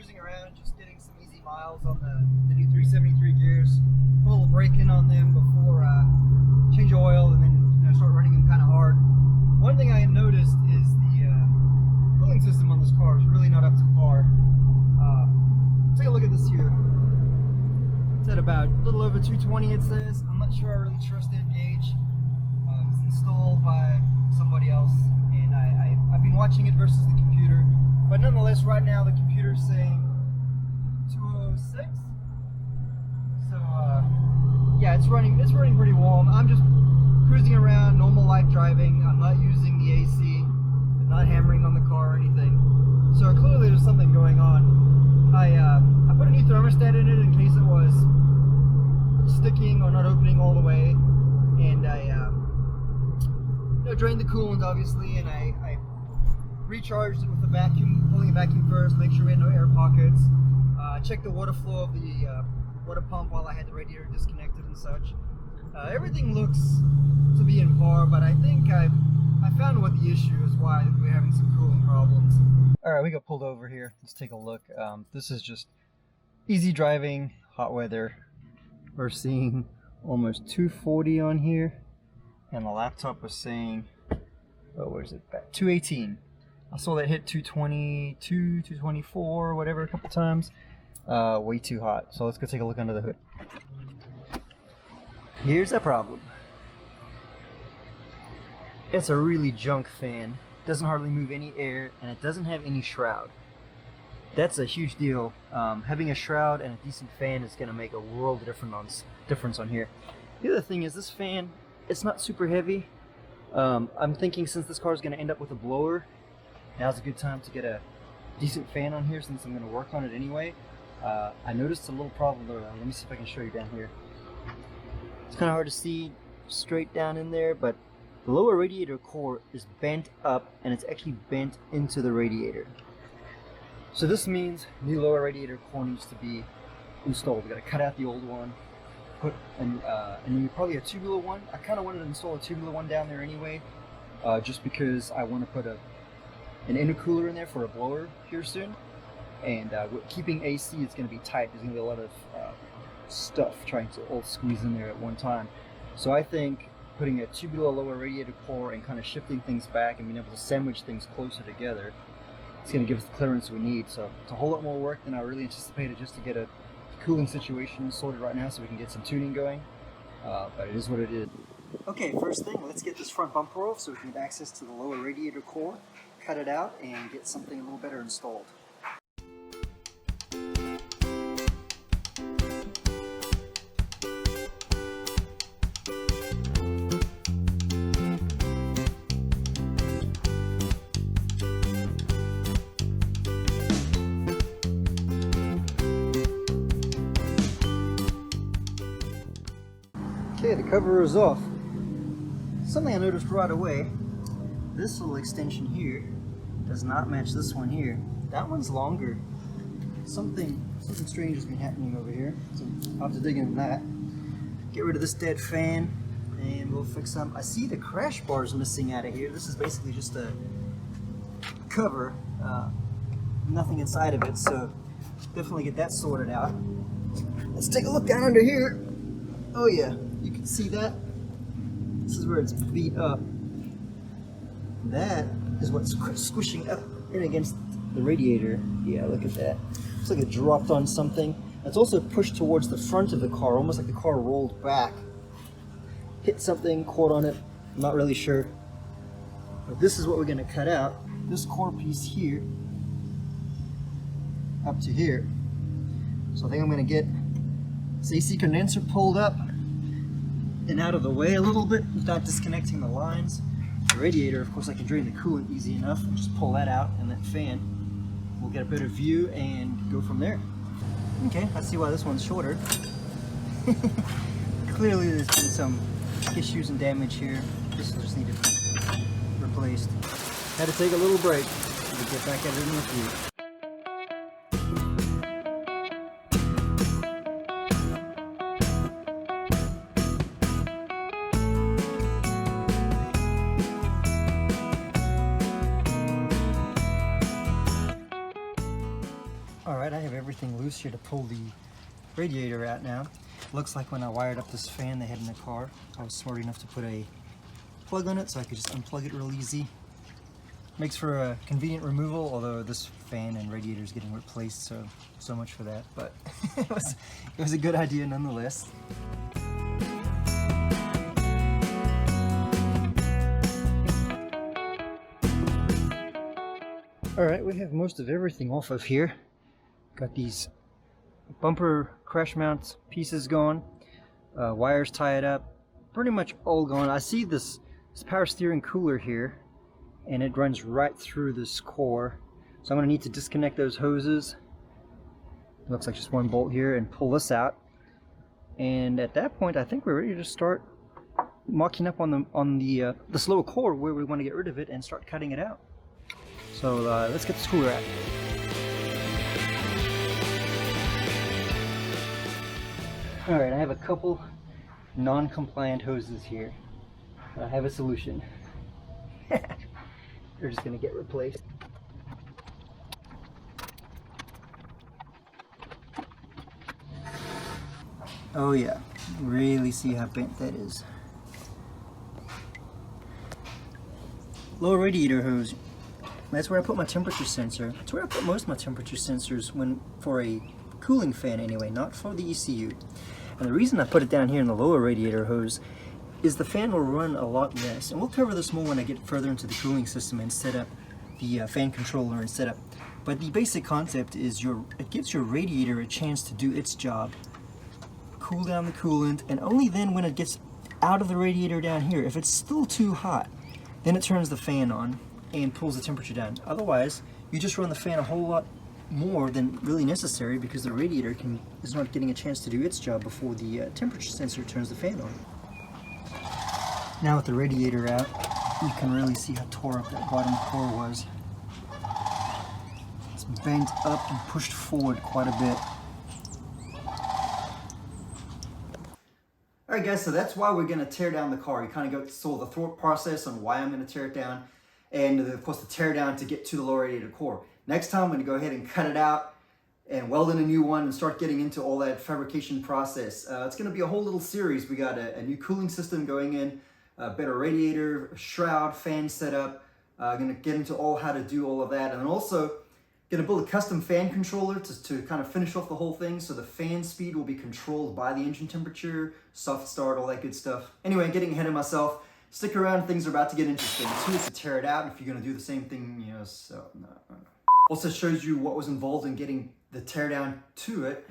cruising around, just getting some easy miles on the new 373 gears. Put a little brake in on them before change oil, and then start running them kind of hard. One thing I noticed is the cooling system on this car is really not up to par. Take a look at this here. It's at about a little over 220, it says. I'm not sure I really trust that gauge. It's installed by somebody else, and I've been watching it versus the computer. But nonetheless, right now the computer's saying 206. So yeah, it's running pretty warm. I'm just cruising around, normal life driving. I'm not using the AC. I'm not hammering on the car or anything. So clearly there's something going on. I put a new thermostat in it in case it was sticking or not opening all the way, and I drained the coolant obviously, and I recharged it with a vacuum, pulling a vacuum first, make sure we had no air pockets. Checked the water flow of the water pump while I had the radiator disconnected and such. Everything looks to be in par, but I think I found what the issue is, why we're having some cooling problems. Alright, we got pulled over here. Let's take a look. This is just easy driving, hot weather. We're seeing almost 240 on here, and the laptop was saying, oh, where's it back? 218. I saw that hit 222, 224, whatever, a couple times. Way too hot. So let's go take a look under the hood. Here's the problem. It's a really junk fan. Doesn't hardly move any air, and it doesn't have any shroud. That's a huge deal. Having a shroud and a decent fan is going to make a world of difference on here. The other thing is, this fan, it's not super heavy. I'm thinking since this car is going to end up with a blower, now's a good time to get a decent fan on here since I'm going to work on it anyway. I noticed a little problem though. Let me see if I can show you down here. It's kind of hard to see straight down in there, but the lower radiator core is bent up, and it's actually bent into the radiator. So this means the lower radiator core needs to be installed. We got to cut out the old one, put probably a tubular one. I kind of wanted to install a tubular one down there anyway, just because I want to put an intercooler in there for a blower here soon. And keeping AC, it's going to be tight. There's going to be a lot of stuff trying to all squeeze in there at one time. So I think putting a tubular lower radiator core and kind of shifting things back and being able to sandwich things closer together, it's going to give us the clearance we need. So it's a whole lot more work than I really anticipated just to get a cooling situation sorted right now so we can get some tuning going. But it is what it is. Okay, first thing, let's get this front bumper off so we can get access to the lower radiator core, cut it out, and get something a little better installed. Okay, the cover is off. Something I noticed right away, this little extension here does not match this one here. That one's longer. Something strange has been happening over here, so I'll have to dig into that. Get rid of this dead fan, and we'll fix some. I see the crash bars missing out of here. This is basically just a cover, nothing inside of it, so definitely get that sorted out. Let's take a look down under here. Oh yeah, you can see that. This is where it's beat up. That is what's squishing up in against the radiator. Yeah, look at that. Looks like it dropped on something. It's also pushed towards the front of the car, almost like the car rolled back. Hit something, caught on it, I'm not really sure. But this is what we're gonna cut out. This core piece here, up to here. So I think I'm gonna get this AC condenser pulled up and out of the way a little bit without disconnecting the lines. The radiator, of course, I can drain the coolant easy enough and just pull that out, and that fan, we'll get a better view and go from there. Okay, I see why this one's shorter. Clearly there's been some issues and damage here. This just needed replaced. Had to take a little break. We'll get back at it in a few. Alright, I have everything loose here to pull the radiator out now. Looks like when I wired up this fan they had in the car, I was smart enough to put a plug on it so I could just unplug it real easy. Makes for a convenient removal, although this fan and radiator is getting replaced, so much for that, but it was a good idea nonetheless. Alright, we have most of everything off of here. Got these bumper crash mount pieces gone, wires tied up, pretty much all gone. I see this power steering cooler here, and it runs right through this core. So I'm going to need to disconnect those hoses. It looks like just one bolt here, and pull this out. And at that point, I think we're ready to start mocking up on this lower core where we want to get rid of it and start cutting it out. So let's get this cooler out. Alright, I have a couple non-compliant hoses here. I have a solution. They're just going to get replaced. Oh yeah, really see how bent that is. Lower radiator hose. That's where I put my temperature sensor. That's where I put most of my temperature sensors for a cooling fan anyway, not for the ECU. And the reason I put it down here in the lower radiator hose is the fan will run a lot less. And we'll cover this more when I get further into the cooling system and set up the fan controller and setup. But the basic concept is it gives your radiator a chance to do its job. Cool down the coolant, and only then when it gets out of the radiator down here, if it's still too hot, then it turns the fan on and pulls the temperature down. Otherwise, you just run the fan a whole lot more than really necessary because the radiator is not getting a chance to do its job before the temperature sensor turns the fan on. Now with the radiator out, you can really see how tore up that bottom core was. It's bent up and pushed forward quite a bit. Alright guys, so that's why we're going to tear down the car. You kind of saw the thought process on why I'm going to tear it down, and of course the tear down to get to the lower radiator core. Next time I'm going to go ahead and cut it out and weld in a new one and start getting into all that fabrication process. It's going to be a whole little series. We got a new cooling system going in, a better radiator, shroud, fan setup. Going to get into how to do all of that, and also going to build a custom fan controller to kind of finish off the whole thing, so the fan speed will be controlled by the engine temperature, soft start, all that good stuff. Anyway, getting ahead of myself. Stick around, things are about to get interesting. Too, to tear it out if you're going to do the same thing, so no. Also shows you what was involved in getting the teardown to it.